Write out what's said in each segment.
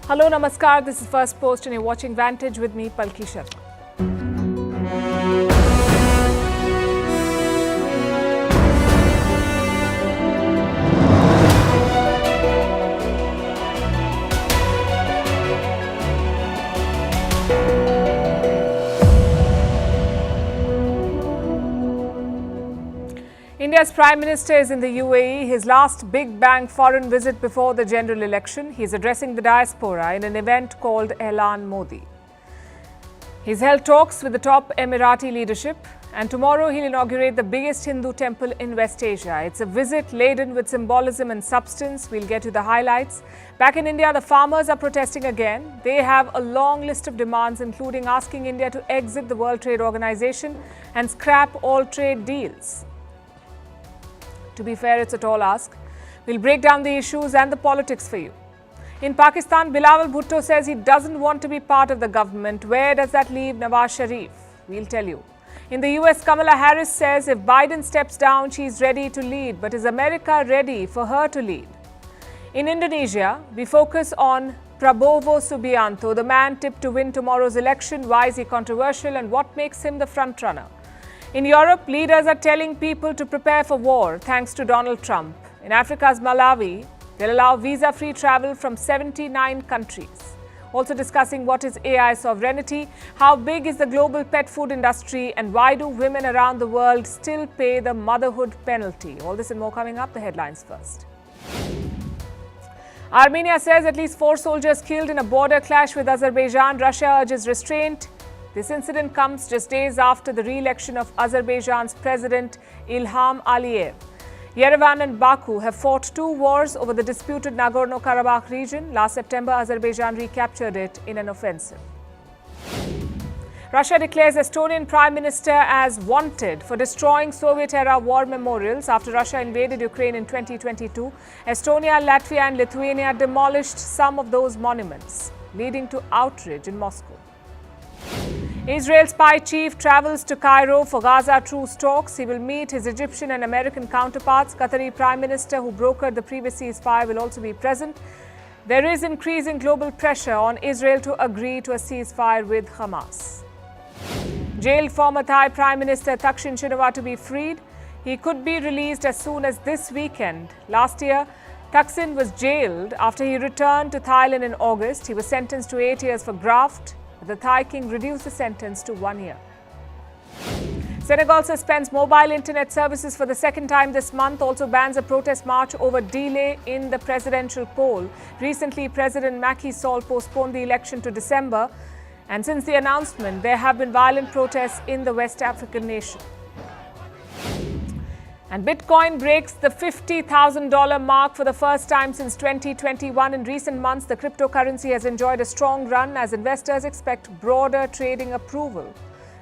Hello, Namaskar. This is Firstpost and you're watching Vantage with me, Palki Sharma. India's Prime Minister is in the UAE, his last big bang foreign visit before the general election. He is addressing the diaspora in an event called Elan Modi. He's held talks with the top Emirati leadership, and tomorrow he'll inaugurate the biggest Hindu temple in West Asia. It's a visit laden with symbolism and substance. We'll get to the highlights. Back in India, the farmers are protesting again. They have a long list of demands, including asking India to exit the World Trade Organization and scrap all trade deals. To be fair, it's a tall ask. We'll break down the issues and the politics for you. In Pakistan, Bilawal Bhutto says he doesn't want to be part of the government. Where does that leave Nawaz Sharif? We'll tell you. In the US, Kamala Harris says if Biden steps down, she's ready to lead. But is America ready for her to lead? In Indonesia, we focus on Prabowo Subianto, the man tipped to win tomorrow's election. Why is he controversial and what makes him the frontrunner? In Europe, leaders are telling people to prepare for war thanks to Donald Trump. In Africa's Malawi, they'll allow visa-free travel from 79 countries. Also discussing what is AI sovereignty, how big is the global pet food industry, and why do women around the world still pay the motherhood penalty? All this and more coming up. The headlines first. Armenia says at least 4 soldiers killed in a border clash with Azerbaijan. Russia urges restraint. This incident comes just days after the re-election of Azerbaijan's President Ilham Aliyev. Yerevan and Baku have fought 2 wars over the disputed Nagorno-Karabakh region. Last September, Azerbaijan recaptured it in an offensive. Russia declares Estonian Prime Minister as wanted for destroying Soviet-era war memorials after Russia invaded Ukraine in 2022. Estonia, Latvia and Lithuania demolished some of those monuments, leading to outrage in Moscow. Israel spy chief travels to Cairo for Gaza truce talks. He will meet his Egyptian and American counterparts. Qatari Prime Minister, who brokered the previous ceasefire, will also be present. There is increasing global pressure on Israel to agree to a ceasefire with Hamas. Jailed former Thai Prime Minister Thaksin Shinawatra to be freed. He could be released as soon as this weekend. Last year, Thaksin was jailed after he returned to Thailand in August. He was sentenced to 8 years for graft. The Thai king reduced the sentence to 1 year. Senegal suspends mobile internet services for the second time this month, also bans a protest march over delay in the presidential poll. Recently, President Macky Sall postponed the election to December, and since the announcement, there have been violent protests in the West African nation. And Bitcoin breaks the $50,000 mark for the first time since 2021. In recent months, the cryptocurrency has enjoyed a strong run as investors expect broader trading approval.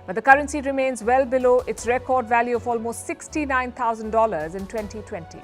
But the currency remains well below its record value of almost $69,000 in 2020.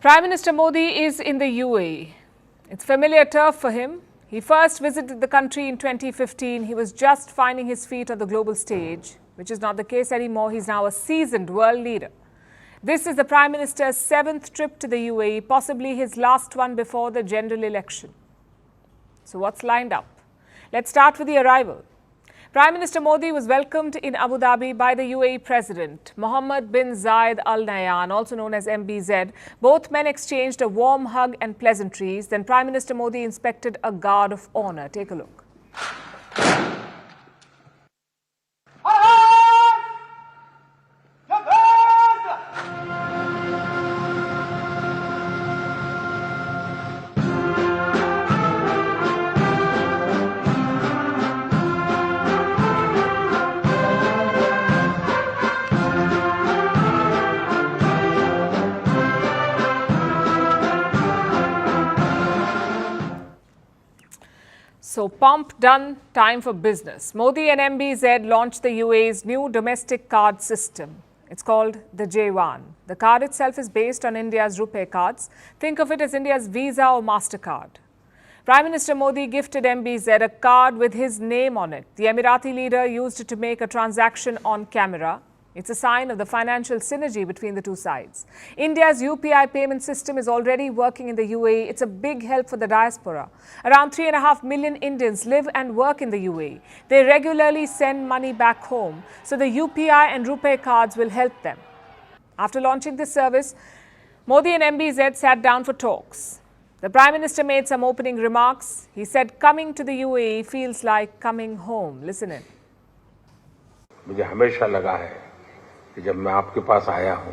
Prime Minister Modi is in the UAE. It's familiar turf for him. He first visited the country in 2015. He was just finding his feet on the global stage, which is not the case anymore. He's now a seasoned world leader. This is the Prime Minister's 7th trip to the UAE, possibly his last one before the general election. So what's lined up? Let's start with the arrival. Prime Minister Modi was welcomed in Abu Dhabi by the UAE President, Mohammed bin Zayed Al Nahyan, also known as MBZ. Both men exchanged a warm hug and pleasantries. Then Prime Minister Modi inspected a guard of honor. Take a look. So pomp done, time for business. Modi and MBZ launched the UAE's new domestic card system. It's called the J1. The card itself is based on India's RuPay cards. Think of it as India's Visa or MasterCard. Prime Minister Modi gifted MBZ a card with his name on it. The Emirati leader used it to make a transaction on camera. It's a sign of the financial synergy between the two sides. India's UPI payment system is already working in the UAE. It's a big help for the diaspora. Around 3.5 million Indians live and work in the UAE. They regularly send money back home, so the UPI and RuPay cards will help them. After launching this service, Modi and MBZ sat down for talks. The Prime Minister made some opening remarks. He said coming to the UAE feels like coming home. Listen in. मुझे हमेशा लगा है कि जब मैं आपके पास आया हूं,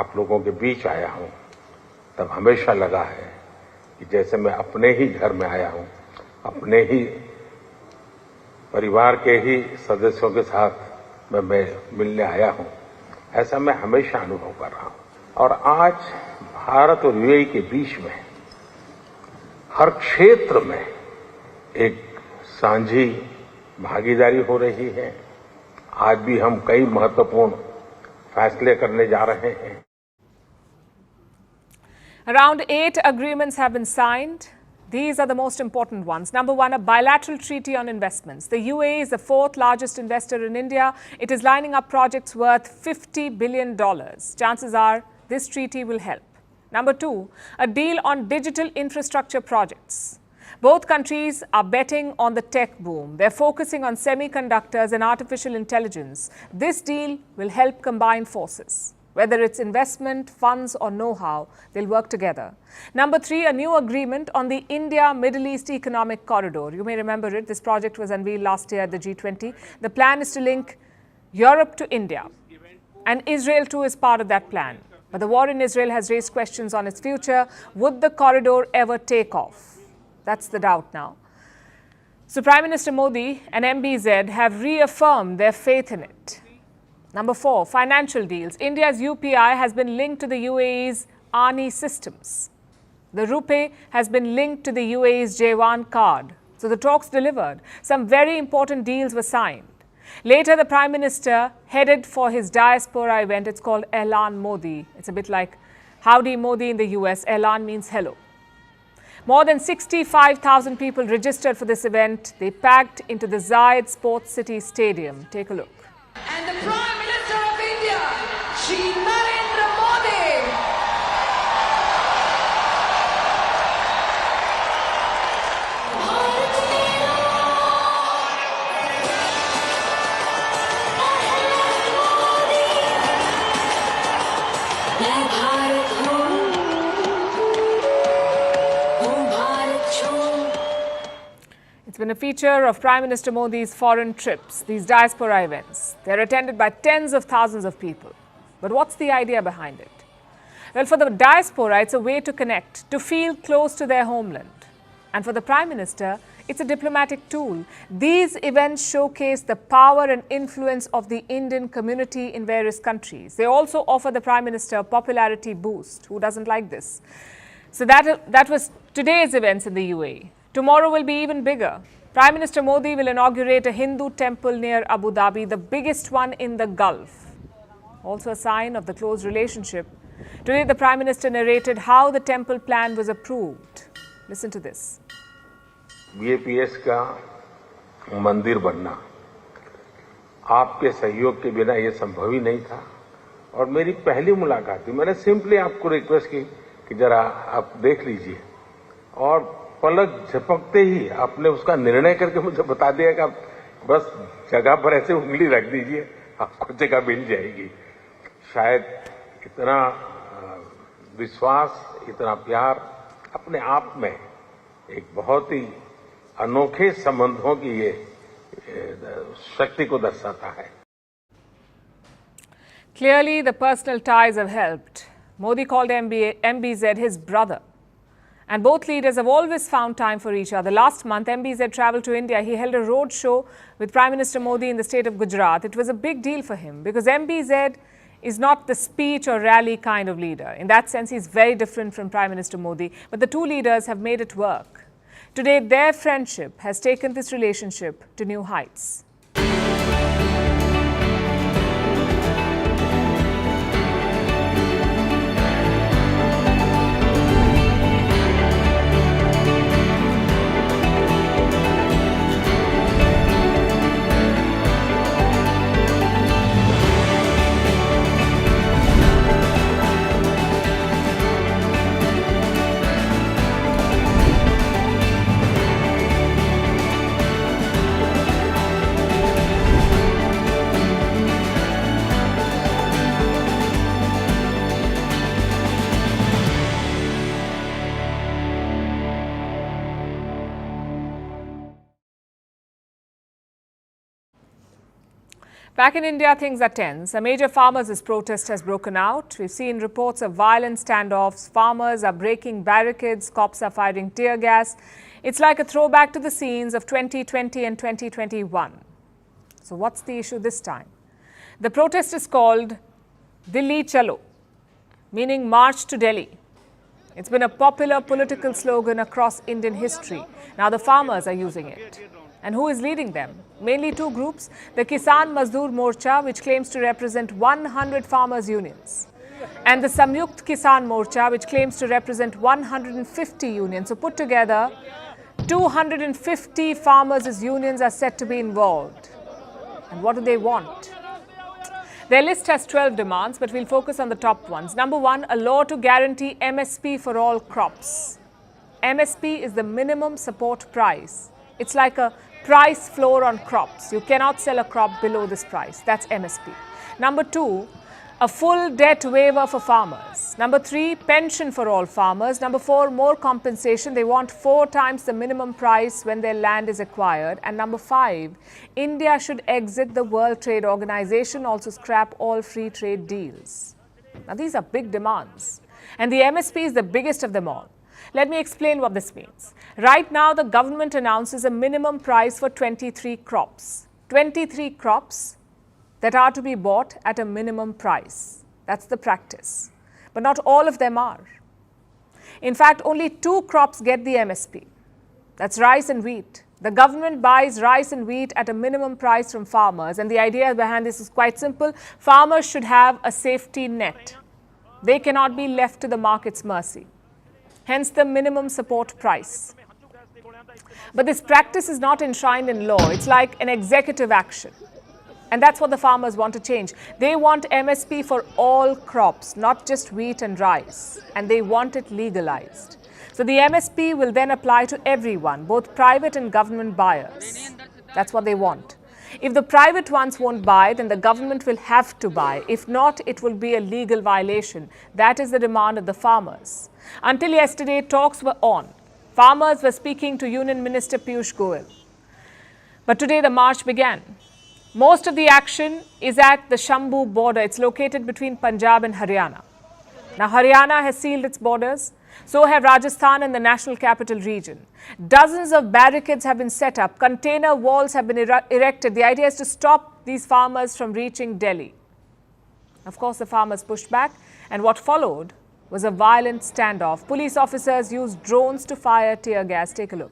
आप लोगों के बीच आया हूं, तब हमेशा लगा है कि जैसे मैं अपने ही घर में आया हूं, अपने ही परिवार के ही सदस्यों के साथ मैं मिलने आया हूं, ऐसा मैं हमेशा अनुभव कर रहा हूं। और आज भारत और यूएई के बीच में हर क्षेत्र में एक सांझी भागीदारी हो रही है। आज भी हम कई महत्वपूर्ण फैसले करने जा रहे हैं। Around 8 agreements have been signed. These are the most important ones. Number one, a bilateral treaty on investments. The UAE is the fourth largest investor in India. It is lining up projects worth $50 billion. Chances are this treaty will help. Number two, a deal on digital infrastructure projects. Both countries are betting on the tech boom. They're focusing on semiconductors and artificial intelligence. This deal will help combine forces. Whether it's investment, funds or know-how, they'll work together. Number three, a new agreement on the India-Middle East Economic Corridor. You may remember it. This project was unveiled last year at the G20. The plan is to link Europe to India. And Israel too is part of that plan. But the war in Israel has raised questions on its future. Would the corridor ever take off? That's the doubt now. So Prime Minister Modi and MBZ have reaffirmed their faith in it. Number four, financial deals. India's UPI has been linked to the UAE's ANI systems. The RuPay has been linked to the UAE's J1 card. So the talks delivered. Some very important deals were signed. Later, the Prime Minister headed for his Diaspora event. It's called Elan Modi. It's a bit like Howdy Modi in the US. Elan means hello. More than 65,000 people registered for this event. They packed into the Zayed Sports City Stadium. Take a look. And the Prime Minister of India, Shri Narendra Modi. It's been a feature of Prime Minister Modi's foreign trips, these diaspora events. They're attended by tens of thousands of people. But what's the idea behind it? Well, for the diaspora, it's a way to connect, to feel close to their homeland. And for the Prime Minister, it's a diplomatic tool. These events showcase the power and influence of the Indian community in various countries. They also offer the Prime Minister a popularity boost. Who doesn't like this? So that was today's events in the UAE. Tomorrow will be even bigger. Prime Minister Modi will inaugurate a Hindu temple near Abu Dhabi, the biggest one in the Gulf. Also a sign of the close relationship. Today, the Prime Minister narrated how the temple plan was approved. Listen to this. BAPS का मंदिर बनना आपके सहयोग के बिना ये संभव ही नहीं था और मेरी पहली मुलाकात थी। मैंने सिंपली आपको रिक्वेस्ट की कि जरा आप देख लीजिए और पलक झपकते ही आपने उसका निर्णय करके मुझे बता दिया कि आप बस जगह पर ऐसे उंगली रख दीजिए, आपको जगह मिल जाएगी। शायद इतना विश्वास, इतना प्यार अपने आप में एक बहुत ही अनोखे संबंधों की ये शक्ति को दर्शाता है। Clearly, the personal ties have helped. Modi called MBZ his brother. And both leaders have always found time for each other. Last month, MBZ traveled to India. He held a road show with Prime Minister Modi in the state of Gujarat. It was a big deal for him because MBZ is not the speech or rally kind of leader. In that sense, he's very different from Prime Minister Modi. But the two leaders have made it work. Today, their friendship has taken this relationship to new heights. Back in India, things are tense. A major farmers' protest has broken out. We've seen reports of violent standoffs. Farmers are breaking barricades. Cops are firing tear gas. It's like a throwback to the scenes of 2020 and 2021. So what's the issue this time? The protest is called Dilli Chalo, meaning March to Delhi. It's been a popular political slogan across Indian history. Now the farmers are using it. And who is leading them? Mainly two groups, the Kisan Mazdoor Morcha, which claims to represent 100 farmers' unions, and the Samyukt Kisan Morcha, which claims to represent 150 unions. So put together, 250 farmers' unions are said to be involved. And what do they want? Their list has 12 demands, but we'll focus on the top ones. Number one, a law to guarantee MSP for all crops. MSP is the minimum support price. It's like a price floor on crops. You cannot sell a crop below this price. That's MSP. Number two, a full debt waiver for farmers. Number three, pension for all farmers. Number four, more compensation. They want 4 times the minimum price when their land is acquired. And number five, India should exit the World Trade Organization, also scrap all free trade deals. Now, these are big demands. And the MSP is the biggest of them all. Let me explain what this means. Right now, the government announces a minimum price for 23 crops. 23 crops that are to be bought at a minimum price. That's the practice. But not all of them are. In fact, only 2 crops get the MSP. That's rice and wheat. The government buys rice and wheat at a minimum price from farmers. And the idea behind this is quite simple. Farmers should have a safety net. They cannot be left to the market's mercy. Hence the minimum support price. But this practice is not enshrined in law. It's like an executive action. And that's what the farmers want to change. They want MSP for all crops, not just wheat and rice. And they want it legalized. So the MSP will then apply to everyone, both private and government buyers. That's what they want. If the private ones won't buy, then the government will have to buy. If not, it will be a legal violation. That is the demand of the farmers. Until yesterday, talks were on. Farmers were speaking to Union Minister Piyush Goyal. But today the march began. Most of the action is at the Shambhu border. It's located between Punjab and Haryana. Now, Haryana has sealed its borders. So have Rajasthan and the national capital region. Dozens of barricades have been set up. Container walls have been erected. The idea is to stop these farmers from reaching Delhi. Of course, the farmers pushed back, and what followed was a violent standoff. Police officers used drones to fire tear gas. Take a look.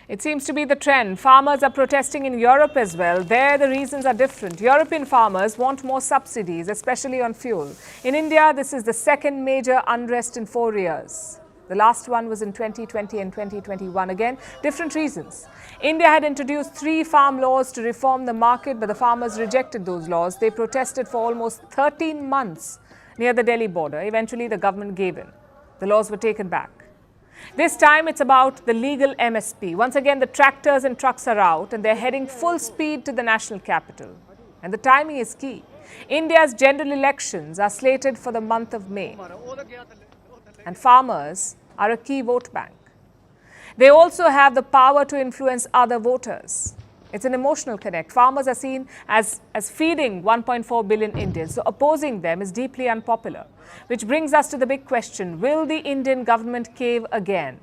It seems to be the trend. Farmers are protesting in Europe as well. There, the reasons are different. European farmers want more subsidies, especially on fuel. In India, this is the second major unrest in 4 years. The last one was in 2020 and 2021. Again, different reasons. India had introduced 3 farm laws to reform the market, but the farmers rejected those laws. They protested for almost 13 months near the Delhi border. Eventually, the government gave in. The laws were taken back. This time, it's about the legal MSP. Once again, the tractors and trucks are out and they're heading full speed to the national capital. And the timing is key. India's general elections are slated for the month of May. And farmers are a key vote bank. They also have the power to influence other voters. It's an emotional connect. Farmers are seen as feeding 1.4 billion Indians, so opposing them is deeply unpopular. Which brings us to the big question, will the Indian government cave again?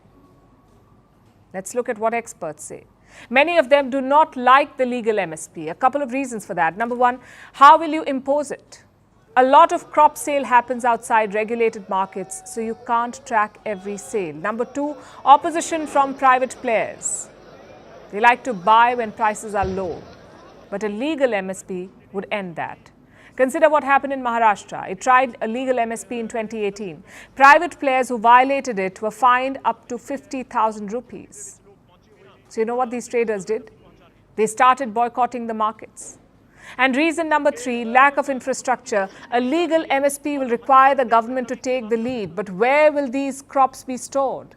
Let's look at what experts say. Many of them do not like the legal MSP. A couple of reasons for that. Number one, how will you impose it? A lot of crop sale happens outside regulated markets, so you can't track every sale. Number two, opposition from private players. They like to buy when prices are low, but a legal MSP would end that. Consider what happened in Maharashtra. It tried a legal MSP in 2018. Private players who violated it were fined up to 50,000 rupees. So you know what these traders did? They started boycotting the markets. And reason number three, lack of infrastructure. A legal MSP will require the government to take the lead, but where will these crops be stored?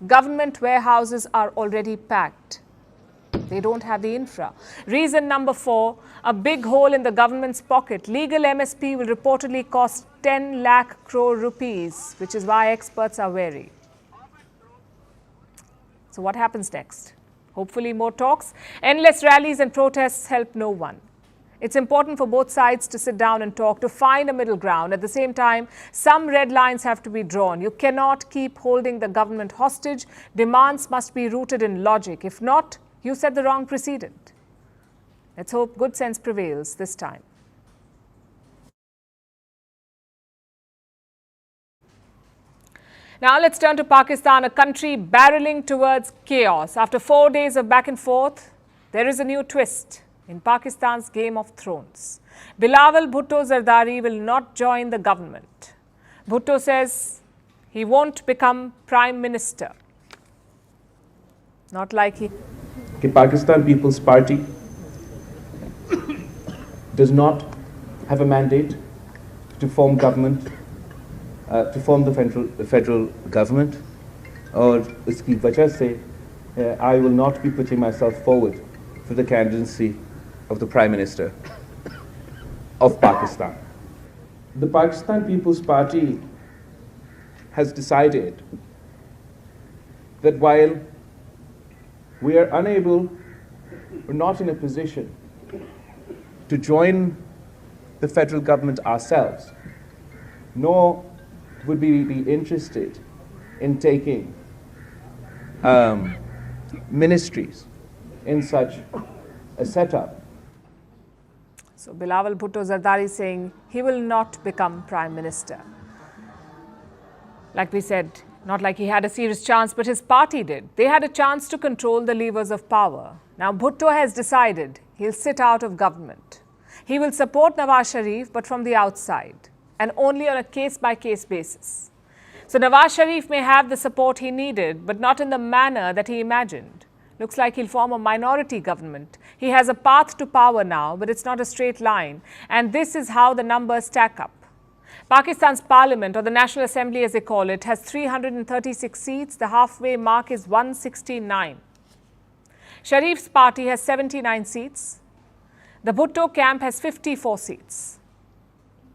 Government warehouses are already packed. They don't have the infra. Reason number four, a big hole in the government's pocket. Legal MSP will reportedly cost 10 lakh crore rupees, which is why experts are wary. So what happens next? Hopefully more talks. Endless rallies and protests help no one. It's important for both sides to sit down and talk, to find a middle ground. At the same time, some red lines have to be drawn. You cannot keep holding the government hostage. Demands must be rooted in logic. If not, you set the wrong precedent. Let's hope good sense prevails this time. Now let's turn to Pakistan, a country barreling towards chaos. After 4 days of back and forth, there is a new twist in Pakistan's Game of Thrones. Bilawal Bhutto Zardari will not join the government. Bhutto says he won't become Prime Minister. Not like he... The Pakistan People's Party does not have a mandate to form government, to form the federal government, or iski wajah se, I will not be putting myself forward for the candidacy of the Prime Minister of Pakistan. The Pakistan People's Party has decided that while we are unable or not in a position to join the federal government ourselves, nor would we be interested in taking ministries in such a setup. So Bilawal Bhutto Zardari saying he will not become Prime Minister. Like we said, not like he had a serious chance, but his party did. They had a chance to control the levers of power. Now Bhutto has decided he'll sit out of government. He will support Nawaz Sharif, but from the outside, and only on a case-by-case basis. So Nawaz Sharif may have the support he needed, but not in the manner that he imagined. Looks like he'll form a minority government. He has a path to power now, but it's not a straight line. And this is how the numbers stack up. Pakistan's parliament, or the National Assembly as they call it, has 336 seats. The halfway mark is 169. Sharif's party has 79 seats. The Bhutto camp has 54 seats.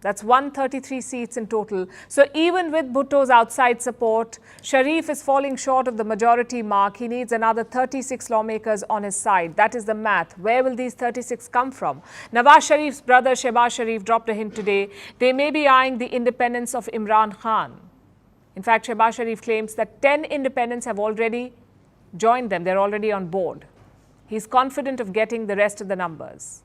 That's 133 seats in total. So even with Bhutto's outside support, Sharif is falling short of the majority mark. He needs another 36 lawmakers on his side. That is the math. Where will these 36 come from? Nawaz Sharif's brother Shehbaz Sharif dropped a hint today. They may be eyeing the independence of Imran Khan. In fact, Shehbaz Sharif claims that 10 independents have already joined them. They're already on board. He's confident of getting the rest of the numbers.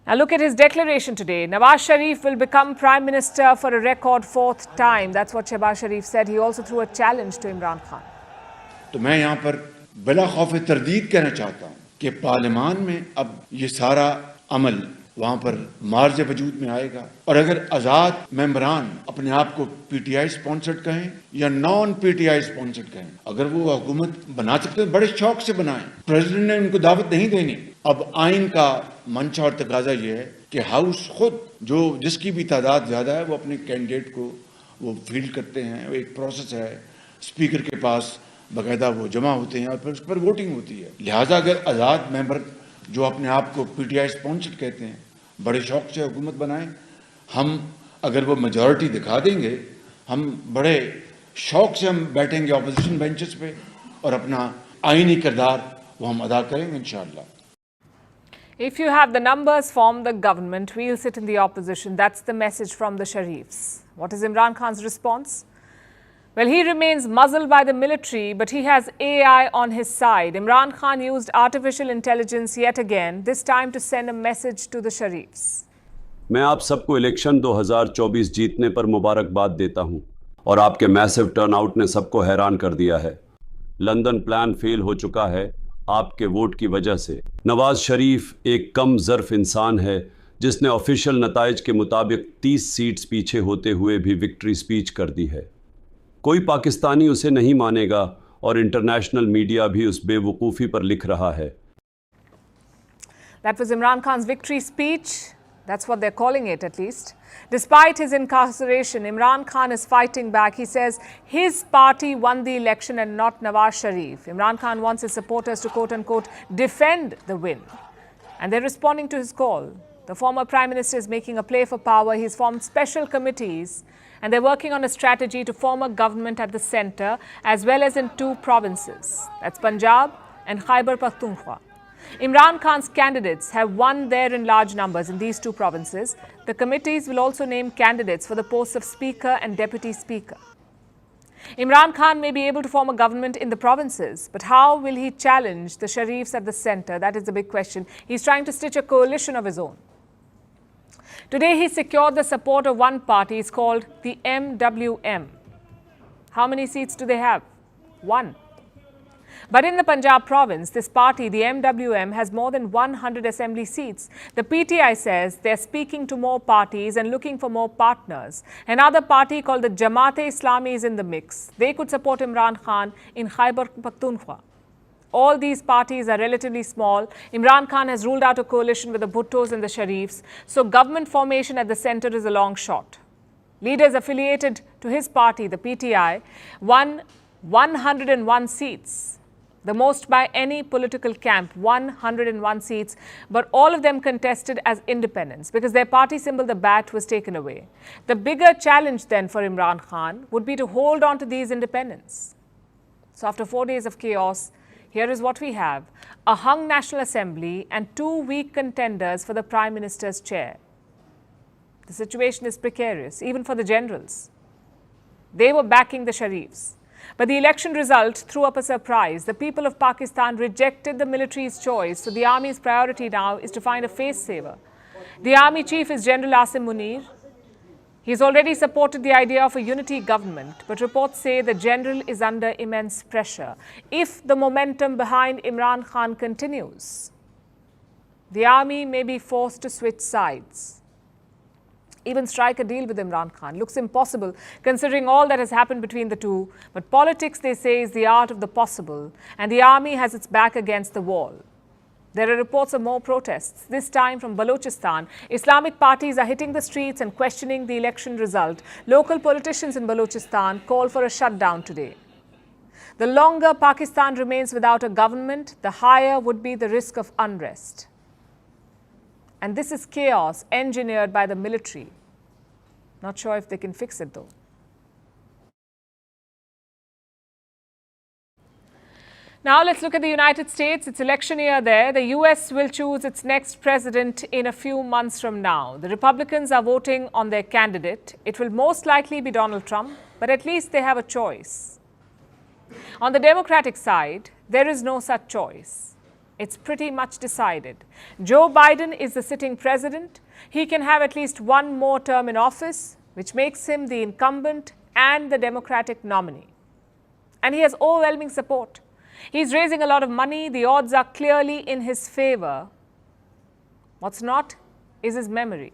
Now look at his declaration today. Nawaz Sharif will become Prime Minister for a record 4th time. That's what Shehbaz Sharif said. He also threw a challenge to Imran Khan. तो मैं यहाँ पर बिला खौफ तरदीद कहना चाहता हूँ कि पार्लियामान में अब ये सारा अमल वहाँ पर मार्ज वजूद में आएगा, और अगर आज़ाद मेंबरान अपने आप को पीटीआई स्पॉन्सर्ड कहें या नॉन पीटीआई स्पॉन्सर्ड कहें, अगर वो हुकूमत बना सकते हैं बड़े शौक से बनाएं। प्रेसिडेंट ने उनको दावत नहीं देनी। अब आइन का मंशा और तकाजा ये है कि हाउस खुद जो जिसकी भी तादाद ज़्यादा है वो अपने कैंडिडेट को वो फील्ड करते हैं। एक प्रोसेस है, स्पीकर के पास बाकायदा वो जमा होते हैं और फिर उस पर वोटिंग होती है। लिहाजा अगर आज़ाद मेंबर जो अपने आप को पीटीआई स्पॉन्सर्ड कहते हैं बड़े शौक से हुकूमत बनाएं, हम अगर वो मेजॉरिटी दिखा देंगे, हम बड़े शौक से हम बैठेंगे ऑपोजिशन बेंचेस पे और अपना आईनी किरदार वो हम अदा करेंगे इंशाअल्लाह। If you have the numbers, form the government. We'll sit in the opposition. That's the message from the Sharifs. What is Imran Khan's response? Well, he remains muzzled by the military, but he has AI on his side. Imran Khan used artificial intelligence yet again, this time to send a message to the Sharifs. मैं आप सबको election 2024 जीतने पर मुबारकबाद देता हूं और आपके मैसिव टर्नआउट ने सबको हैरान कर दिया है। लंदन प्लान फेल हो चुका है आपके वोट की वजह से। नवाज शरीफ एक कम ज़र्फ इंसान है जिसने ऑफिशियल नताइज के मुताबिक 30 सीट्स पीछे होते हुए भी विक्ट्री स्पीच कर दी है। कोई पाकिस्तानी उसे नहीं मानेगा और इंटरनेशनल मीडिया भी उस बेवकूफ़ी पर लिख रहा है। That was Imran Khan's victory speech. That's what they're calling it, at least. Despite his incarceration, Imran Khan is fighting back. He says his party won the election and not Nawaz Sharif. Imran Khan wants his supporters to quote-unquote defend the win. And they're responding to his call. The former Prime Minister is making a play for power. He's formed special committees and they're working on a strategy to form a government at the centre as well as in 2 provinces. That's Punjab and Khyber Pakhtunkhwa. Imran Khan's candidates have won there in large numbers in these 2 provinces. The committees will also name candidates for the posts of Speaker and Deputy Speaker. Imran Khan may be able to form a government in the provinces, but how will he challenge the Sharifs at the centre? That is the big question. He's trying to stitch a coalition of his own. Today, he secured the support of one party. It's called the MWM. How many seats do they have? 1. But in the Punjab province, this party, the MWM, has more than 100 assembly seats. The PTI says they're speaking to more parties and looking for more partners. Another party called the Jamaat-e-Islami is in the mix. They could support Imran Khan in Khyber Pakhtunkhwa. All these parties are relatively small. Imran Khan has ruled out a coalition with the Bhuttos and the Sharifs. So government formation at the centre is a long shot. Leaders affiliated to his party, the PTI, won 101 seats. The most by any political camp, 101 seats, but all of them contested as independents because their party symbol, the bat, was taken away. The bigger challenge then for Imran Khan would be to hold on to these independents. So after 4 days of chaos, here is what we have: a hung National Assembly and 2 weak contenders for the Prime Minister's chair. The situation is precarious, even for the generals. They were backing the Sharifs. But the election result threw up a surprise. The people of Pakistan rejected the military's choice, so the army's priority now is to find a face saver. The army chief is General Asim Munir. He's already supported the idea of a unity government, but reports say the general is under immense pressure. If the momentum behind Imran Khan continues, the army may be forced to switch sides. Even strike a deal with Imran Khan looks impossible considering all that has happened between the two. But politics, they say, is the art of the possible, and the army has its back against the wall. There are reports of more protests, this time from Balochistan. Islamic parties are hitting the streets and questioning the election result. Local politicians in Balochistan call for a shutdown today. The longer Pakistan remains without a government, the higher would be the risk of unrest. And this is chaos engineered by the military. Not sure if they can fix it, though. Now let's look at the United States. It's election year there. The US will choose its next president in a few months from now. The Republicans are voting on their candidate. It will most likely be Donald Trump, but at least they have a choice. On the Democratic side, there is no such choice. It's pretty much decided. Joe Biden is the sitting president. He can have at least 1 more term in office, which makes him the incumbent and the Democratic nominee. And he has overwhelming support. He's raising a lot of money. The odds are clearly in his favor. What's not is his memory.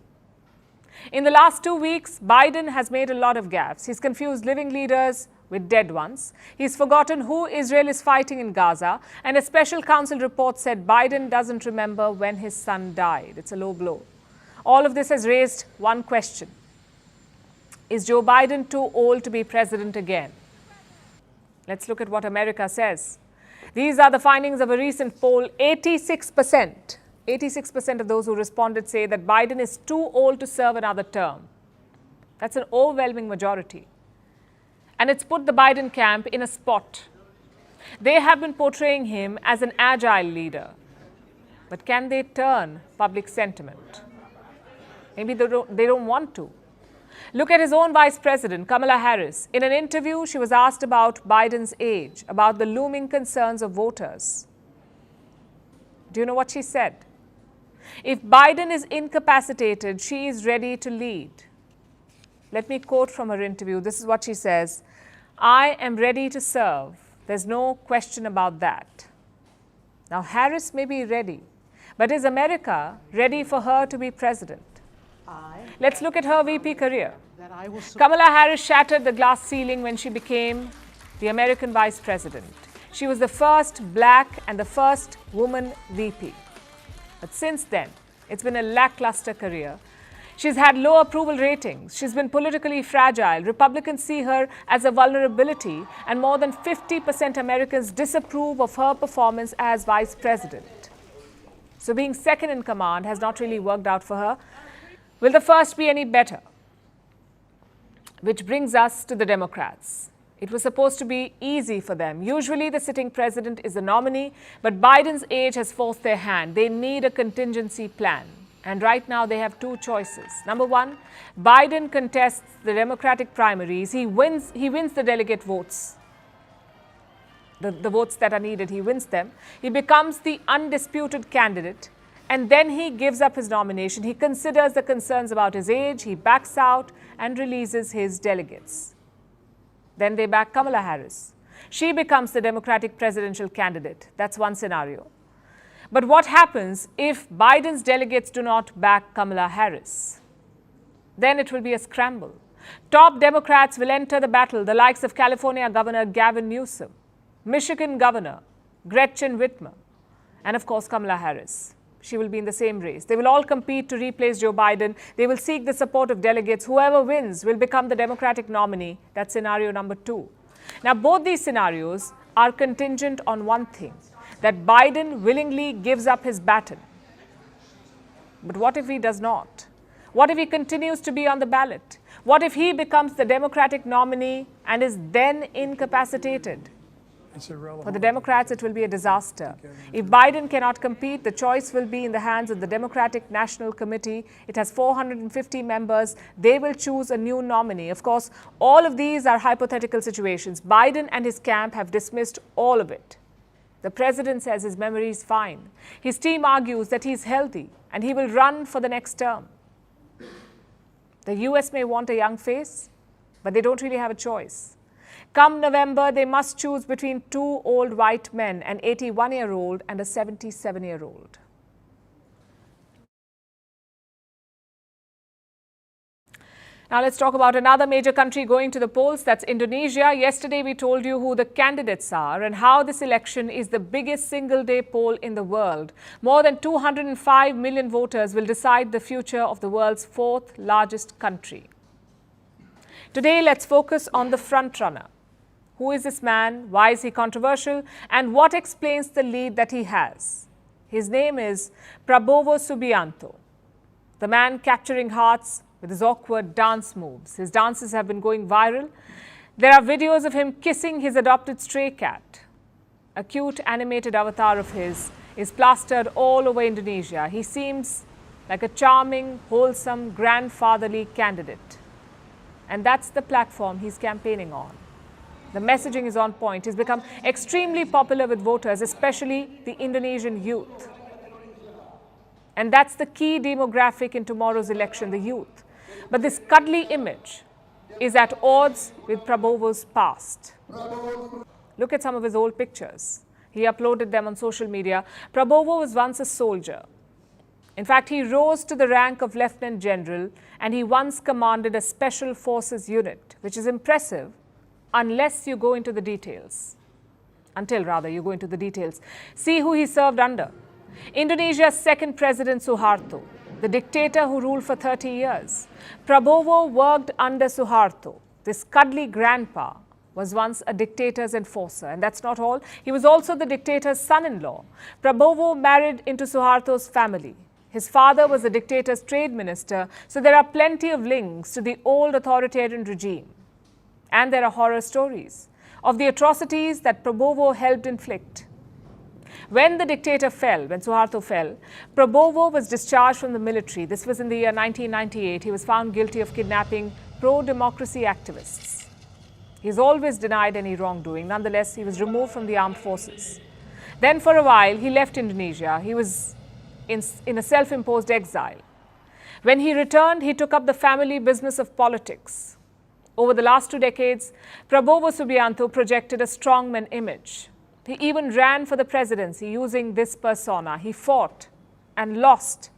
In the last 2 weeks, Biden has made a lot of gaffes. He's confused living leaders with dead ones. He's forgotten who Israel is fighting in Gaza. And a special counsel report said Biden doesn't remember when his son died. It's a low blow. All of this has raised one question. Is Joe Biden too old to be president again? Let's look at what America says. These are the findings of a recent poll. 86% of those who responded say that Biden is too old to serve another term. That's an overwhelming majority. And it's put the Biden camp in a spot. They have been portraying him as an agile leader. But can they turn public sentiment? Maybe they don't want to. Look at his own vice president, Kamala Harris. In an interview, she was asked about Biden's age, about the looming concerns of voters. Do you know what she said? If Biden is incapacitated, she is ready to lead. Let me quote from her interview. This is what she says. I am ready to serve. There's no question about that. Now, Harris may be ready, but is America ready for her to be president? Let's look at her VP career. Kamala Harris shattered the glass ceiling when she became the American vice president. She was the first black and the first woman VP. But since then, it's been a lackluster career. She's had low approval ratings. She's been politically fragile. Republicans see her as a vulnerability, and more than 50% Americans disapprove of her performance as vice president. So being second in command has not really worked out for her. Will the first be any better? Which brings us to the Democrats. It was supposed to be easy for them. Usually the sitting president is the nominee, but Biden's age has forced their hand. They need a contingency plan. And right now they have two choices. Number one, Biden contests the Democratic primaries. He wins the delegate votes. The votes that are needed, he wins them. He becomes the undisputed candidate. And then he gives up his nomination. He considers the concerns about his age. He backs out and releases his delegates. Then they back Kamala Harris. She becomes the Democratic presidential candidate. That's one scenario. But what happens if Biden's delegates do not back Kamala Harris? Then it will be a scramble. Top Democrats will enter the battle, the likes of California Governor Gavin Newsom, Michigan Governor Gretchen Whitmer, and of course Kamala Harris. She will be in the same race. They will all compete to replace Joe Biden. They will seek the support of delegates. Whoever wins will become the Democratic nominee. That's scenario number two. Now, both these scenarios are contingent on one thing, that Biden willingly gives up his baton. But what if he does not? What if he continues to be on the ballot? What if he becomes the Democratic nominee and is then incapacitated? For the Democrats, it will be a disaster. If Biden cannot compete, the choice will be in the hands of the Democratic National Committee. It has 450 members. They will choose a new nominee. Of course, all of these are hypothetical situations. Biden and his camp have dismissed all of it. The president says his memory is fine. His team argues that he's healthy and he will run for the next term. The US may want a young face, but they don't really have a choice. Come November, they must choose between two old white men, an 81-year-old and a 77-year-old. Now let's talk about another major country going to the polls. That's Indonesia. Yesterday we told you who the candidates are and how this election is the biggest single-day poll in the world. More than 205 million voters will decide the future of the world's fourth largest country. Today let's focus on the frontrunner. Who is this man? Why is he controversial? And what explains the lead that he has? His name is Prabowo Subianto, the man capturing hearts with his awkward dance moves. His dances have been going viral. There are videos of him kissing his adopted stray cat. A cute animated avatar of his is plastered all over Indonesia. He seems like a charming, wholesome, grandfatherly candidate. And that's the platform he's campaigning on. The messaging is on point. He's become extremely popular with voters, especially the Indonesian youth. And that's the key demographic in tomorrow's election, the youth. But this cuddly image is at odds with Prabowo's past. Look at some of his old pictures. He uploaded them on social media. Prabowo was once a soldier. In fact, he rose to the rank of Lieutenant General, and he once commanded a Special Forces unit, which is impressive unless you go into the details. Until you go into the details. See who he served under. Indonesia's second president, Suharto, the dictator who ruled for 30 years. Prabowo worked under Suharto. This cuddly grandpa was once a dictator's enforcer. And that's not all. He was also the dictator's son-in-law. Prabowo married into Suharto's family. His father was the dictator's trade minister. So there are plenty of links to the old authoritarian regime. And there are horror stories. of the atrocities that Prabowo helped inflict. When the dictator fell, when Suharto fell, Prabowo was discharged from the military. This was in the year 1998. He was found guilty of kidnapping pro-democracy activists. He's always denied any wrongdoing. Nonetheless, he was removed from the armed forces. Then for a while, he left Indonesia. He was in a self-imposed exile. When he returned, he took up the family business of politics. Over the last 2 decades, Prabowo Subianto projected a strongman image. He even ran for the presidency using this persona. He fought and lost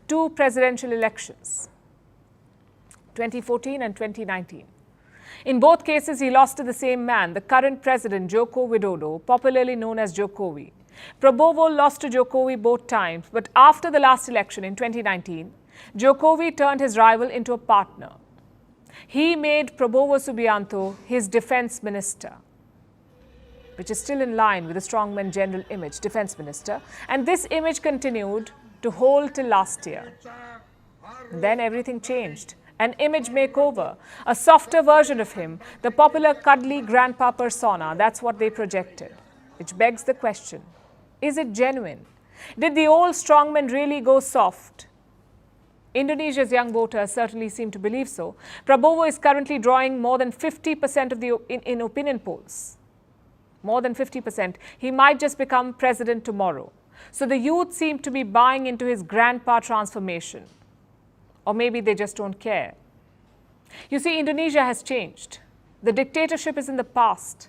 2 presidential elections, 2014 and 2019. In both cases, he lost to the same man, the current president, Joko Widodo, popularly known as Jokowi. Prabowo lost to Jokowi both times, but after the last election in 2019, Jokowi turned his rival into a partner. He made Prabowo Subianto his defense minister, which is still in line with the strongman general image, defense minister. And this image continued to hold till last year. Then everything changed. An image makeover, a softer version of him, the popular cuddly grandpa persona, that's what they projected. Which begs the question, is it genuine? Did the old strongman really go soft? Indonesia's young voters certainly seem to believe so. Prabowo is currently drawing more than 50% in opinion polls. More than 50%. He might just become president tomorrow. So the youth seem to be buying into his grandpa transformation. Or maybe they just don't care. You see, Indonesia has changed. The dictatorship is in the past.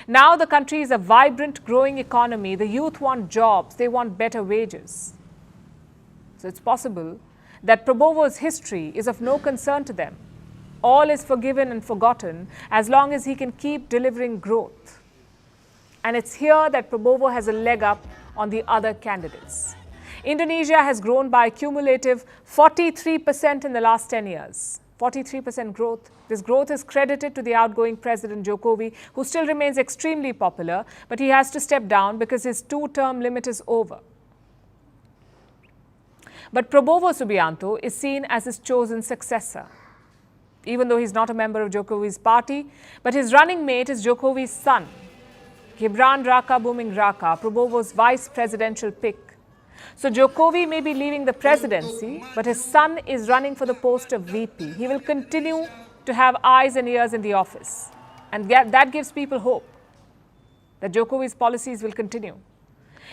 Now the country is a vibrant, growing economy. The youth want jobs. They want better wages. So it's possible that Prabowo's history is of no concern to them. All is forgiven and forgotten as long as he can keep delivering growth. And it's here that Prabowo has a leg up on the other candidates. Indonesia has grown by a cumulative 43% in the last 10 years. 43% growth. This growth is credited to the outgoing President Jokowi, who still remains extremely popular, but he has to step down because his 2-term limit is over. But Prabowo Subianto is seen as his chosen successor, even though he's not a member of Jokowi's party, but his running mate is Jokowi's son, Gibran Raka Buming Raka, Prabowo's vice presidential pick. So Jokowi may be leaving the presidency, but his son is running for the post of VP. He will continue to have eyes and ears in the office. And that gives people hope that Jokowi's policies will continue.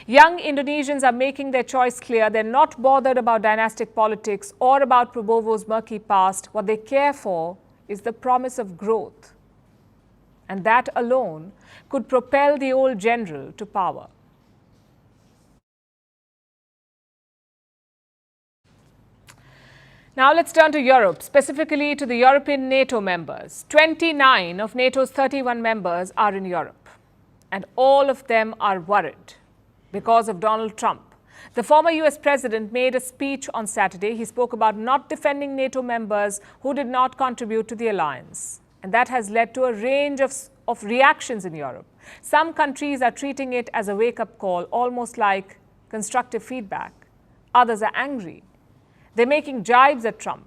Young Indonesians are making their choice clear. They're not bothered about dynastic politics or about Prabowo's murky past. What they care for is the promise of growth. And that alone could propel the old general to power. Now let's turn to Europe, specifically to the European NATO members. 29 of NATO's 31 members are in Europe, and all of them are worried because of Donald Trump. The former US president made a speech on Saturday. He spoke about not defending NATO members who did not contribute to the alliance. And that has led to a range of reactions in Europe. Some countries are treating it as a wake-up call, almost like constructive feedback. Others are angry. They're making jibes at Trump.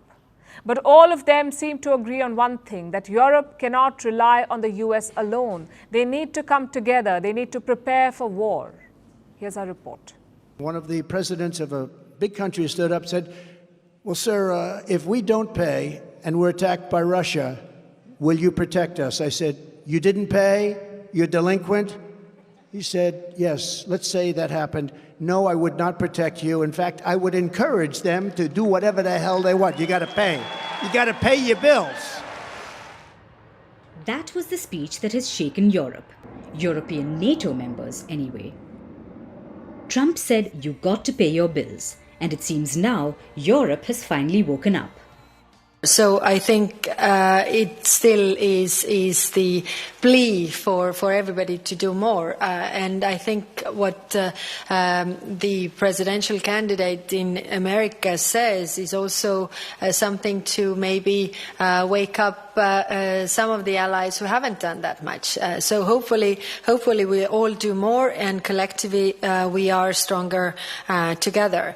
But all of them seem to agree on one thing, that Europe cannot rely on the US alone. They need to come together. They need to prepare for war. Here's our report. One of the presidents of a big country stood up and said, well, sir, if we don't pay and we're attacked by Russia, will you protect us? I said, you didn't pay? You're delinquent? He said, yes, let's say that happened. No, I would not protect you. In fact, I would encourage them to do whatever the hell they want. You got to pay. You got to pay your bills. That was the speech that has shaken Europe. European NATO members, anyway. Trump said you got to pay your bills. And it seems now Europe has finally woken up. So I think it still is the plea for everybody to do more. And I think what the presidential candidate in America says is also something to maybe wake up some of the allies who haven't done that much. So hopefully we all do more, and collectively we are stronger together.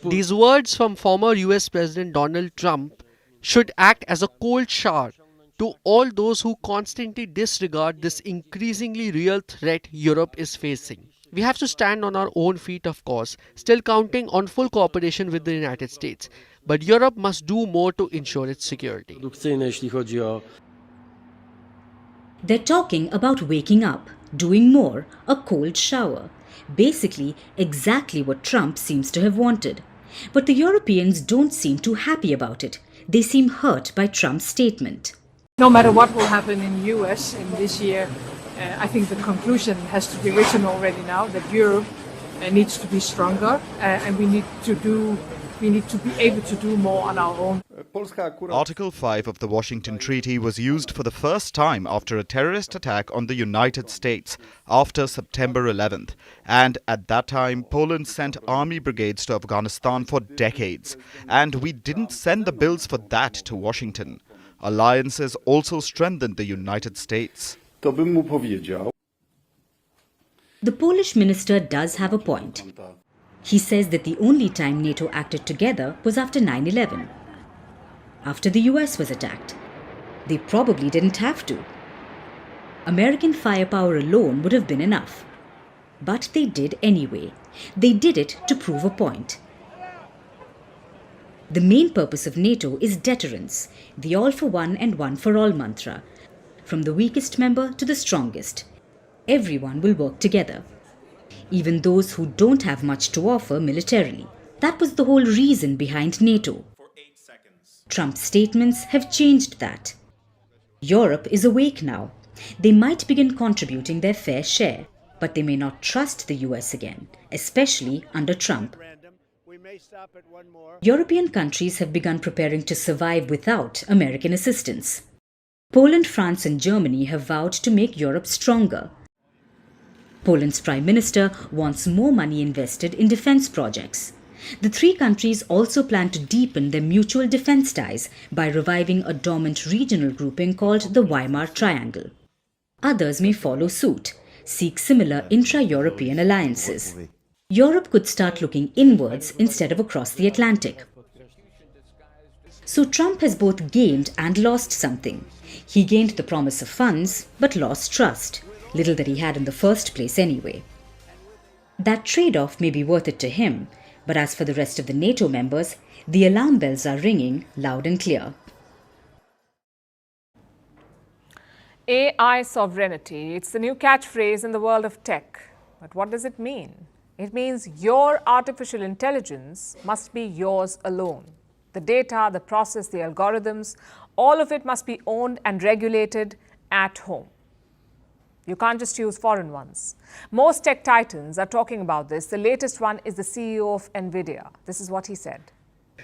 These words from former US President Donald Trump should act as a cold shower to all those who constantly disregard this increasingly real threat Europe is facing. We have to stand on our own feet, of course, still counting on full cooperation with the United States. But Europe must do more to ensure its security. They're talking about waking up, doing more, a cold shower. Basically, exactly what Trump seems to have wanted. But the Europeans don't seem too happy about it. They seem hurt by Trump's statement. No matter what will happen in the US in this year, I think the conclusion has to be written already now that Europe needs to be stronger and we need to be able to do more on our own. Article 5 of the Washington Treaty was used for the first time after a terrorist attack on the United States after September 11th. And at that time, Poland sent army brigades to Afghanistan for decades. And we didn't send the bills for that to Washington. Alliances also strengthened the United States. The Polish minister does have a point. He says that the only time NATO acted together was after 9/11. After the US was attacked. They probably didn't have to. American firepower alone would have been enough. But they did anyway. They did it to prove a point. The main purpose of NATO is deterrence, the all for one and one for all mantra. From the weakest member to the strongest. Everyone will work together. Even those who don't have much to offer militarily. That was the whole reason behind NATO. Trump's statements have changed that. Europe is awake now. They might begin contributing their fair share, but they may not trust the US again, especially under Trump. European countries have begun preparing to survive without American assistance. Poland, France and Germany have vowed to make Europe stronger. Poland's Prime Minister wants more money invested in defense projects. The three countries also plan to deepen their mutual defense ties by reviving a dormant regional grouping called the Weimar Triangle. Others may follow suit, seek similar intra-European alliances. Europe could start looking inwards instead of across the Atlantic. So Trump has both gained and lost something. He gained the promise of funds, but lost trust, little that he had in the first place anyway. That trade-off may be worth it to him, but as for the rest of the NATO members, the alarm bells are ringing loud and clear. AI sovereignty, it's the new catchphrase in the world of tech. But what does it mean? It means your artificial intelligence must be yours alone. The data, the process, the algorithms, all of it must be owned and regulated at home. You can't just use foreign ones. Most tech titans are talking about this. The latest one is the CEO of NVIDIA. This is what he said.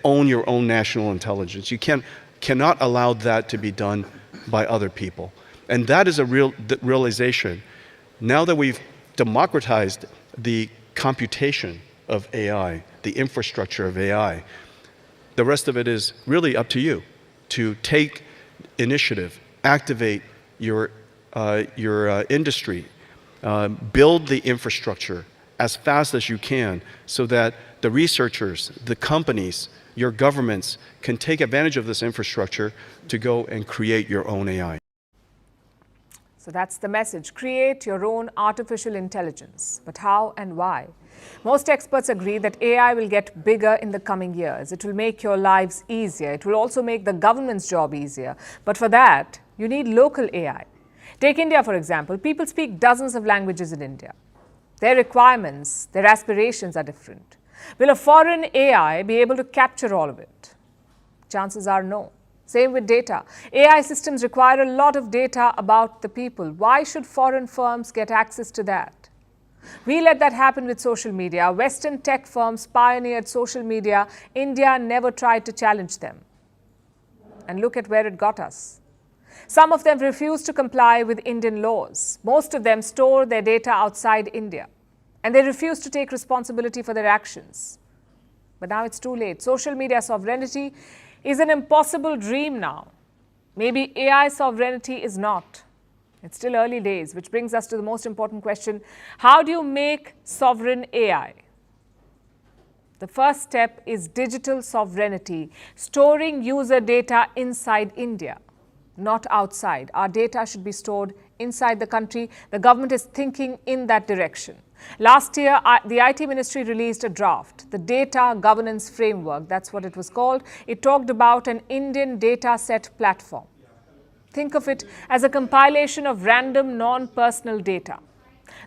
Own your own national intelligence. You cannot allow that to be done by other people. And that is a real realization. Now that we've democratized the computation of AI, the infrastructure of AI, the rest of it is really up to you to take initiative, activate your industry, build the infrastructure as fast as you can so that the researchers, the companies, your governments can take advantage of this infrastructure to go and create your own AI. So that's the message. Create your own artificial intelligence. But how and why? Most experts agree that AI will get bigger in the coming years. It will make your lives easier. It will also make the government's job easier. But for that, you need local AI. Take India, for example. People speak dozens of languages in India. Their requirements, their aspirations are different. Will a foreign AI be able to capture all of it? Chances are no. Same with data. AI systems require a lot of data about the people. Why should foreign firms get access to that? We let that happen with social media. Western tech firms pioneered social media. India never tried to challenge them. And look at where it got us. Some of them refuse to comply with Indian laws. Most of them store their data outside India. And they refuse to take responsibility for their actions. But now it's too late. Social media sovereignty is an impossible dream now. Maybe AI sovereignty is not. It's still early days, which brings us to the most important question. How do you make sovereign AI? The first step is digital sovereignty, storing user data inside India. not outside. Our data should be stored inside the country. The government is thinking in that direction. Last year, the IT Ministry released a draft, the Data Governance Framework, that's what it was called. It talked about an Indian data set platform. Think of it as a compilation of random non-personal data.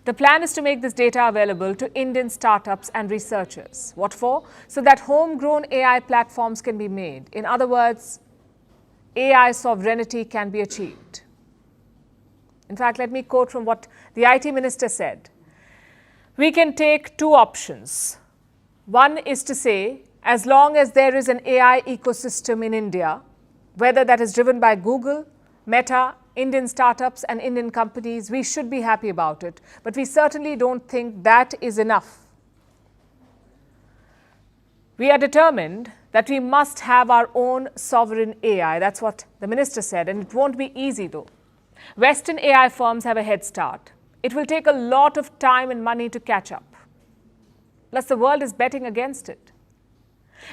The plan is to make this data available to Indian startups and researchers. What for? So that homegrown AI platforms can be made. In other words, AI sovereignty can be achieved. In fact, let me quote from what the IT Minister said. We can take two options. One is to say, as long as there is an AI ecosystem in India, whether that is driven by Google, Meta, Indian startups and Indian companies, we should be happy about it. But we certainly don't think that is enough. We are determined that we must have our own sovereign AI. That's what the minister said, and it won't be easy though. Western AI firms have a head start. It will take a lot of time and money to catch up. Plus, the world is betting against it.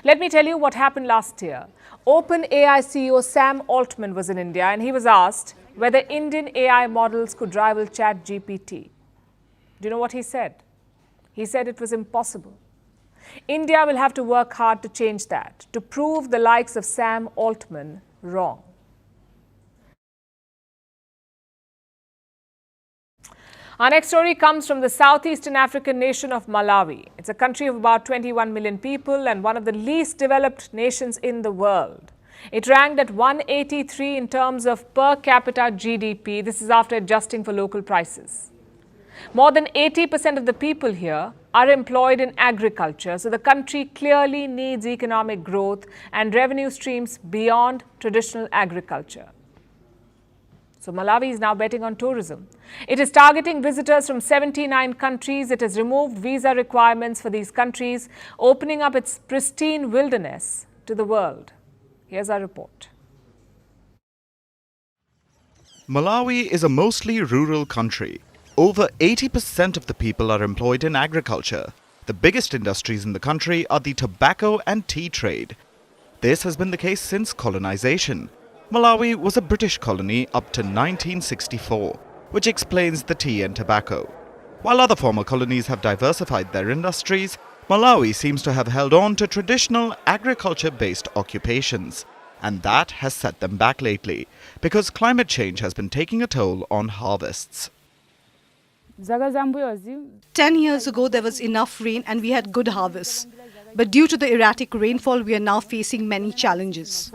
Let me tell you what happened last year. OpenAI CEO Sam Altman was in India and he was asked whether Indian AI models could rival ChatGPT. Do you know what he said? He said it was impossible. India will have to work hard to change that, to prove the likes of Sam Altman wrong. Our next story comes from the southeastern African nation of Malawi. It's a country of about 21 million people and one of the least developed nations in the world. It ranked at 183 in terms of per capita GDP. This is after adjusting for local prices. More than 80% of the people here are employed in agriculture, so the country clearly needs economic growth and revenue streams beyond traditional agriculture. So Malawi is now betting on tourism. It is targeting visitors from 79 countries. It has removed visa requirements for these countries, opening up its pristine wilderness to the world. Here's our report. Malawi is a mostly rural country. Over 80% of the people are employed in agriculture. The biggest industries in the country are the tobacco and tea trade. This has been the case since colonization. Malawi was a British colony up to 1964, which explains the tea and tobacco. While other former colonies have diversified their industries, Malawi seems to have held on to traditional agriculture-based occupations. And that has set them back lately, because climate change has been taking a toll on harvests. 10 years ago, there was enough rain and we had good harvests. But due to the erratic rainfall, we are now facing many challenges.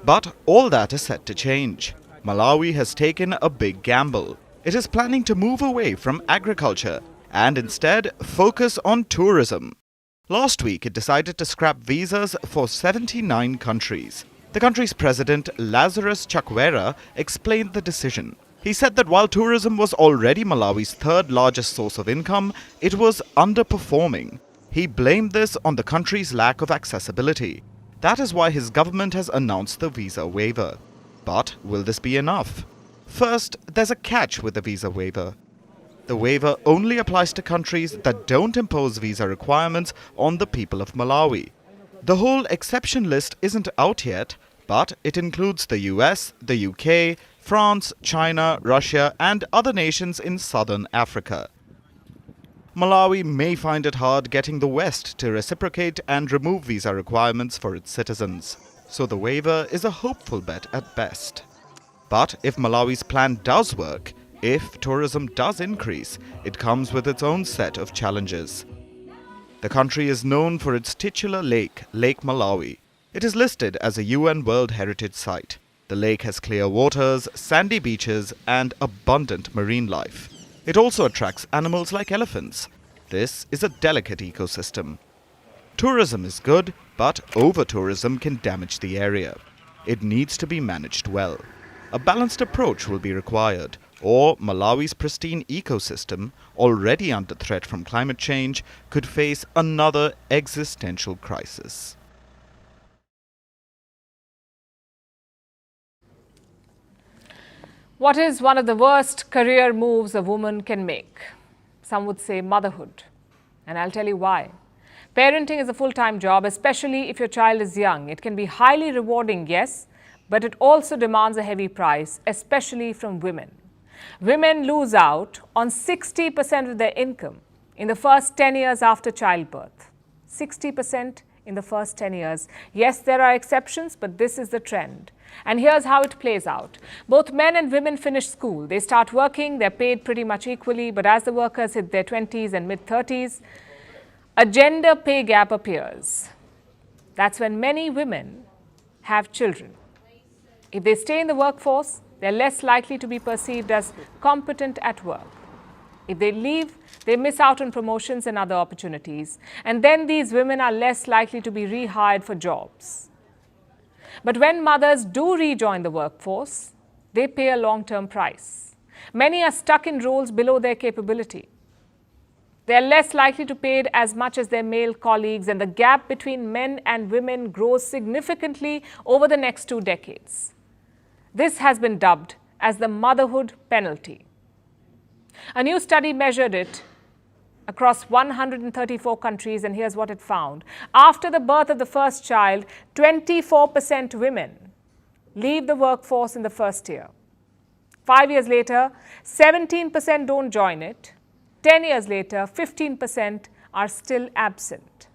But all that is set to change. Malawi has taken a big gamble. It is planning to move away from agriculture and instead focus on tourism. Last week, it decided to scrap visas for 79 countries. The country's president, Lazarus Chakwera, explained the decision. He said that while tourism was already Malawi's third largest source of income, it was underperforming. He blamed this on the country's lack of accessibility. That is why his government has announced the visa waiver. But will this be enough? First, there's a catch with the visa waiver. The waiver only applies to countries that don't impose visa requirements on the people of Malawi. The whole exception list isn't out yet, but it includes the US, the UK, France, China, Russia, and other nations in southern Africa. Malawi may find it hard getting the West to reciprocate and remove visa requirements for its citizens. So the waiver is a hopeful bet at best. But if Malawi's plan does work, if tourism does increase, it comes with its own set of challenges. The country is known for its titular lake, Lake Malawi. It is listed as a UN World Heritage Site. The lake has clear waters, sandy beaches, and abundant marine life. It also attracts animals like elephants. This is a delicate ecosystem. Tourism is good, but over-tourism can damage the area. It needs to be managed well. A balanced approach will be required, or Malawi's pristine ecosystem, already under threat from climate change, could face another existential crisis. What is one of the worst career moves a woman can make? Some would say motherhood. And I'll tell you why. Parenting is a full-time job, especially if your child is young. It can be highly rewarding, yes, but it also demands a heavy price, especially from women. Women lose out on 60% of their income in the first 10 years after childbirth. 60% in the first 10 years. Yes, there are exceptions, but this is the trend. And here's how it plays out. Both men and women finish school. They start working, they're paid pretty much equally, but as the workers hit their 20s and mid-30s, a gender pay gap appears. That's when many women have children. If they stay in the workforce, they're less likely to be perceived as competent at work. If they leave, they miss out on promotions and other opportunities. And then these women are less likely to be rehired for jobs. But when mothers do rejoin the workforce, they pay a long-term price. Many are stuck in roles below their capability. They are less likely to be paid as much as their male colleagues, and the gap between men and women grows significantly over the next 2 decades. This has been dubbed as the motherhood penalty. A new study measured it across 134 countries, and here's what it found. After the birth of the first child, 24% women leave the workforce in the first year. 5 years later, 17% don't join it. 10 years later, 15% are still absent.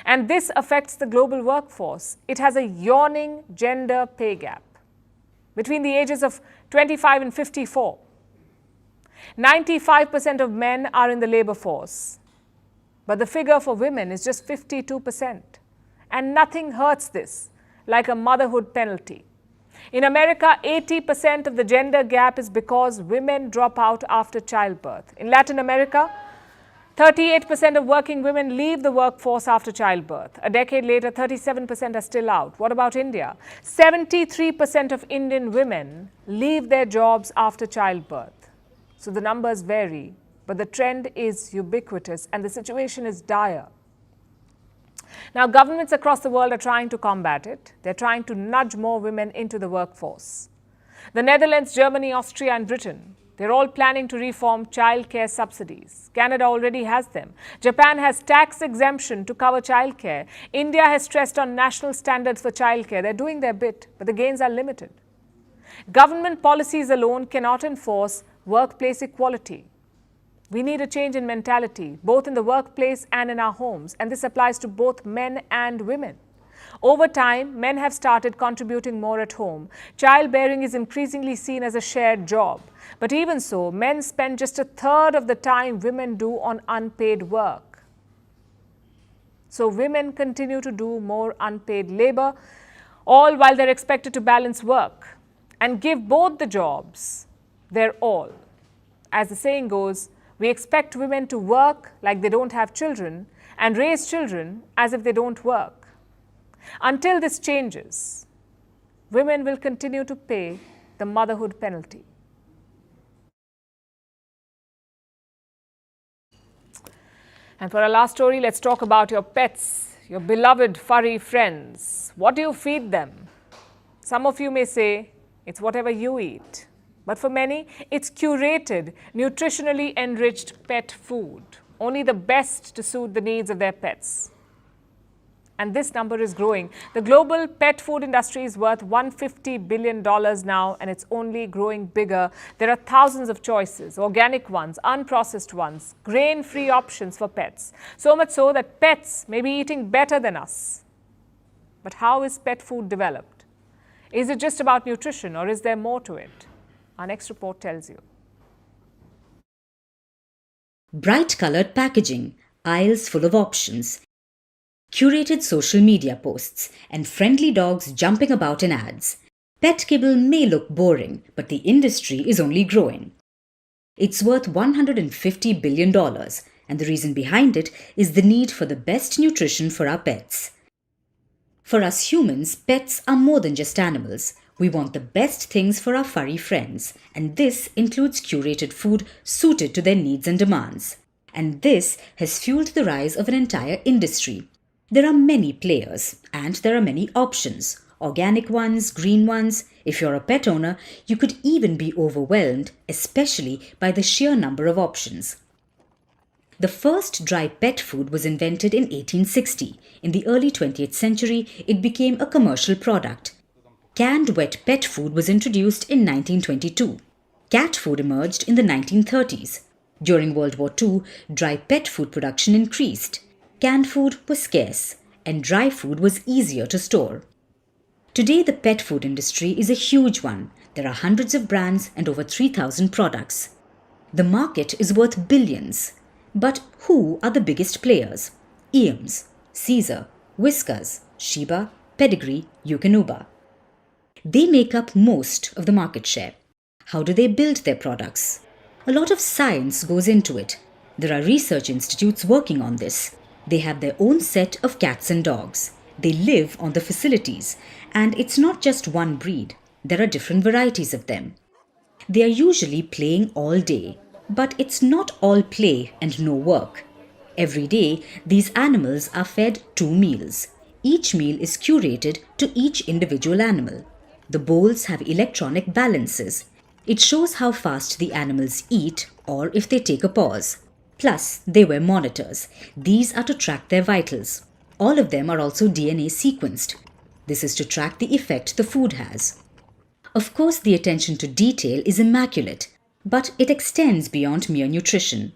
And this affects the global workforce. It has a yawning gender pay gap between the ages of 25 and 54. 95% of men are in the labor force, but the figure for women is just 52%. And nothing hurts this like a motherhood penalty. In America, 80% of the gender gap is because women drop out after childbirth. In Latin America, 38% of working women leave the workforce after childbirth. A decade later, 37% are still out. What about India? 73% of Indian women leave their jobs after childbirth. So the numbers vary, but the trend is ubiquitous and the situation is dire. Now, governments across the world are trying to combat it. They're trying to nudge more women into the workforce. The Netherlands, Germany, Austria and Britain, they're all planning to reform childcare subsidies. Canada already has them. Japan has tax exemption to cover childcare. India has stressed on national standards for childcare. They're doing their bit, but the gains are limited. Government policies alone cannot enforce workplace equality. We need a change in mentality, both in the workplace and in our homes, and this applies to both men and women. Over time, men have started contributing more at home. Childbearing is increasingly seen as a shared job. But even so, men spend just 1/3 of the time women do on unpaid work. So women continue to do more unpaid labor, all while they're expected to balance work and give both the jobs their all. As the saying goes, we expect women to work like they don't have children and raise children as if they don't work. Until this changes, women will continue to pay the motherhood penalty. And for our last story, let's talk about your pets, your beloved furry friends. What do you feed them? Some of you may say it's whatever you eat. But for many, it's curated, nutritionally enriched pet food. Only the best to suit the needs of their pets. And this number is growing. The global pet food industry is worth $150 billion now, and it's only growing bigger. There are thousands of choices, organic ones, unprocessed ones, grain-free options for pets. So much so that pets may be eating better than us. But how is pet food developed? Is it just about nutrition, or is there more to it? Our next report tells you. Bright-coloured packaging, aisles full of options, curated social media posts, and friendly dogs jumping about in ads. Pet kibble may look boring, but the industry is only growing. It's worth $150 billion, and the reason behind it is the need for the best nutrition for our pets. For us humans, pets are more than just animals. We want the best things for our furry friends, and this includes curated food suited to their needs and demands. And this has fueled the rise of an entire industry. There are many players, and there are many options. Organic ones, green ones. If you're a pet owner, you could even be overwhelmed, especially by the sheer number of options. The first dry pet food was invented in 1860. In the early 20th century, it became a commercial product. Canned wet pet food was introduced in 1922. Cat food emerged in the 1930s. During World War II, dry pet food production increased. Canned food was scarce, and dry food was easier to store. Today, the pet food industry is a huge one. There are hundreds of brands and over 3,000 products. The market is worth billions. But who are the biggest players? Eames, Caesar, Whiskas, Sheba, Pedigree, Eukanuba. They make up most of the market share. How do they build their products? A lot of science goes into it. There are research institutes working on this. They have their own set of cats and dogs. They live on the facilities. And it's not just one breed. There are different varieties of them. They are usually playing all day. But it's not all play and no work. Every day, these animals are fed 2 meals. Each meal is curated to each individual animal. The bowls have electronic balances. It shows how fast the animals eat or if they take a pause. Plus, they wear monitors. These are to track their vitals. All of them are also DNA sequenced. This is to track the effect the food has. Of course, the attention to detail is immaculate. But it extends beyond mere nutrition.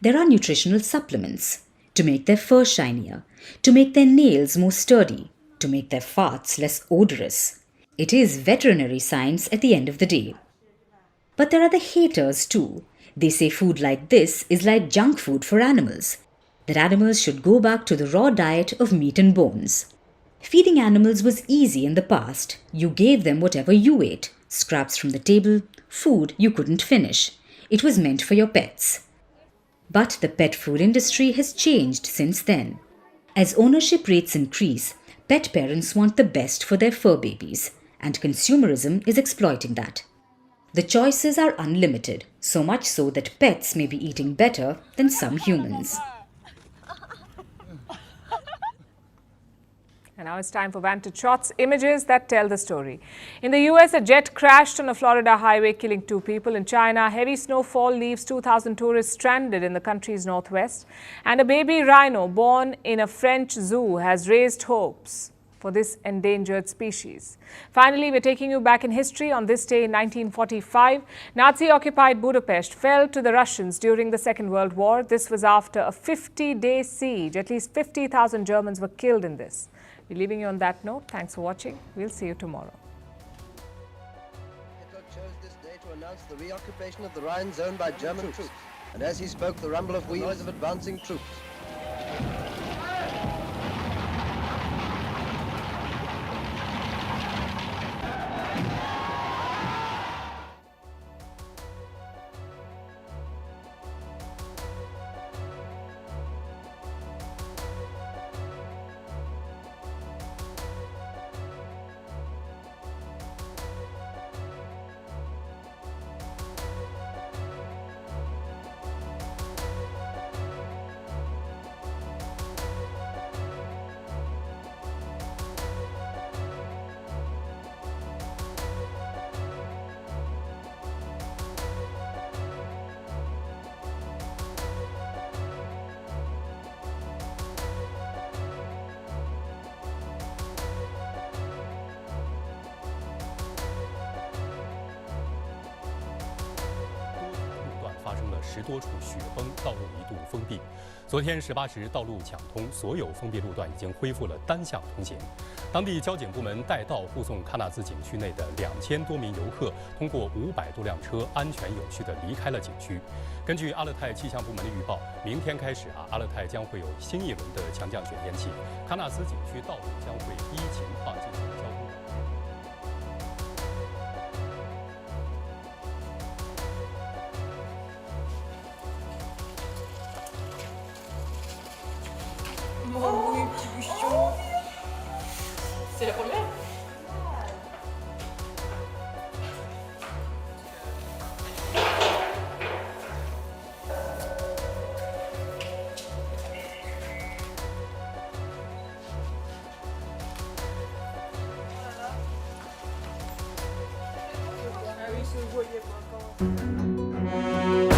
There are nutritional supplements to make their fur shinier, to make their nails more sturdy, to make their farts less odorous. It is veterinary science at the end of the day. But there are the haters too. They say food like this is like junk food for animals, that animals should go back to the raw diet of meat and bones. Feeding animals was easy in the past. You gave them whatever you ate, scraps from the table, food you couldn't finish. It was meant for your pets. But the pet food industry has changed since then. As ownership rates increase, pet parents want the best for their fur babies, and consumerism is exploiting that. The choices are unlimited, so much so that pets may be eating better than some humans. And now it's time for Vantage Shots, images that tell the story. In the US, a jet crashed on a Florida highway, killing 2 people. In China, heavy snowfall leaves 2,000 tourists stranded in the country's northwest. And a baby rhino born in a French zoo has raised hopes for this endangered species. Finally, we're taking you back in history. On this day in 1945, Nazi-occupied Budapest fell to the Russians during the Second World War. This was after a 50-day siege. At least 50,000 Germans were killed in this. We're leaving you on that note. Thanks for watching. We'll see you tomorrow. Hitler chose this day to announce the reoccupation of the Rhine zone by German troops. And as he spoke, the rumble of wheels of advancing troops.10多处雪崩，道路一度封闭。昨天18时，道路抢通，所有封闭路段已经恢复了单向通行。当地交警部门带道护送喀纳兹景区内的2000多名游客，通过500多辆车，安全有序地离开了景区。根据阿勒泰气象部门的预报，明天开始阿勒泰将会有新一轮的强降雪天气，喀纳兹景区道路将会依情况进行交通。C'est la première? Ah oui, je voyais pas encore.